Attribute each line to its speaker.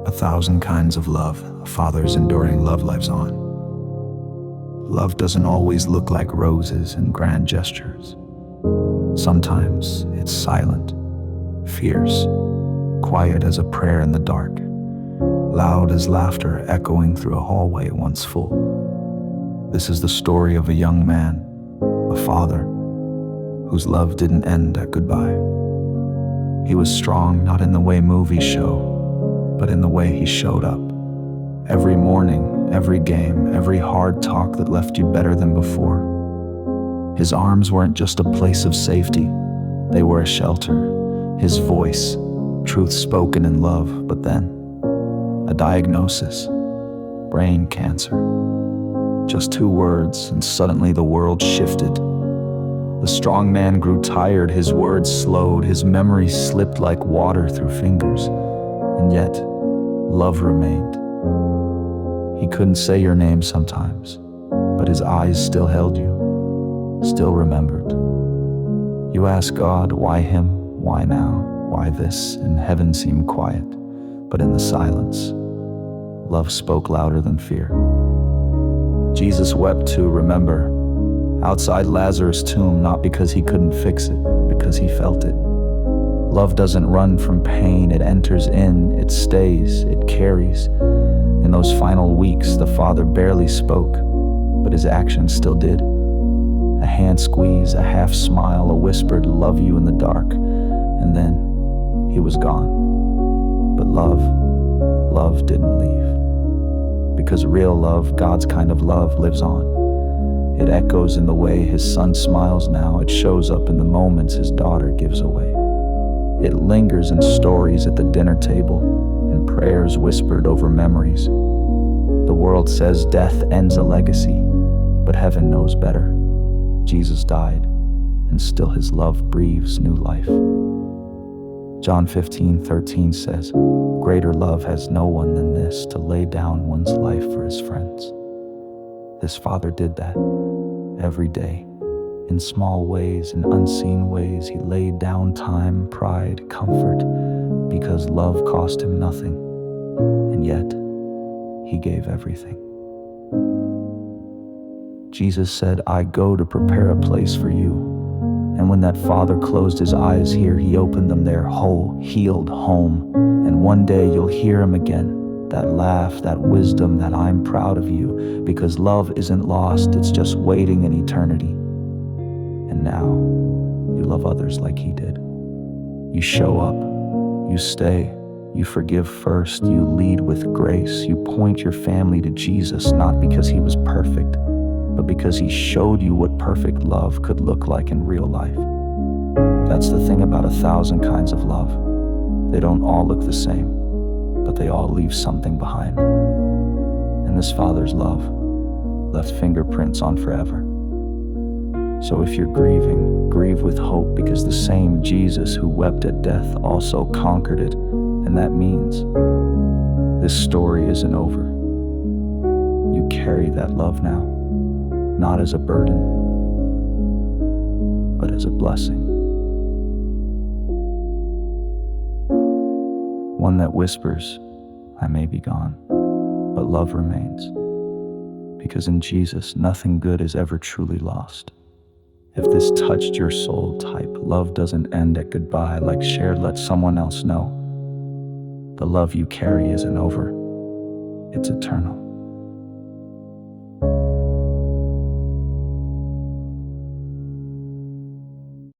Speaker 1: 1,000 kinds of love. A father's enduring love lives on. Love doesn't always look like roses and grand gestures. Sometimes it's silent, fierce, quiet as a prayer in the dark, loud as laughter echoing through a hallway once full. This is the story of a young man, a father, whose love didn't end at goodbye. He was strong not in the way movies show, but in the way he showed up. Every morning, every game, every hard talk that left you better than before. His arms weren't just a place of safety, they were a shelter. His voice, truth spoken in love, but then, a diagnosis, brain cancer. Just 2 words, and suddenly the world shifted. The strong man grew tired, his words slowed, his memory slipped like water through fingers. And yet, love remained. He couldn't say your name sometimes, but his eyes still held you, still remembered. You ask God, why him, why now, why this, and heaven seemed quiet. But in the silence, love spoke louder than fear. Jesus wept too, remember, outside Lazarus' tomb, not because he couldn't fix it, because he felt it. Love doesn't run from pain, it enters in, it stays, it carries. In those final weeks, the father barely spoke, but his actions still did. A hand squeeze, a half smile, a whispered, "Love you" in the dark, and then he was gone. But love didn't leave. Because real love, God's kind of love, lives on. It echoes in the way his son smiles now, it shows up in the moments his daughter gives away. It lingers in stories at the dinner table, in prayers whispered over memories. The world says death ends a legacy, but heaven knows better. Jesus died, and still his love breathes new life. John 15:13 says, "Greater love has no one than this, to lay down one's life for his friends." This father did that every day. In small ways, in unseen ways, he laid down time, pride, comfort, because love cost him nothing. And yet, he gave everything. Jesus said, "I go to prepare a place for you." And when that father closed his eyes here, he opened them there, whole, healed, home. And one day you'll hear him again, that laugh, that wisdom, that "I'm proud of you," because love isn't lost, it's just waiting in eternity. And now, you love others like he did. You show up, you stay, you forgive first, you lead with grace, you point your family to Jesus, not because he was perfect, but because he showed you what perfect love could look like in real life. That's the thing about 1,000 kinds of love. They don't all look the same, but they all leave something behind. And this father's love left fingerprints on forever. So if you're grieving, grieve with hope, because the same Jesus who wept at death also conquered it. And that means this story isn't over. You carry that love now, not as a burden, but as a blessing. One that whispers, "I may be gone, but love remains." Because in Jesus, nothing good is ever truly lost. If this touched your soul, type, "Love doesn't end at goodbye," like share, let someone else know. The love you carry isn't over, it's eternal.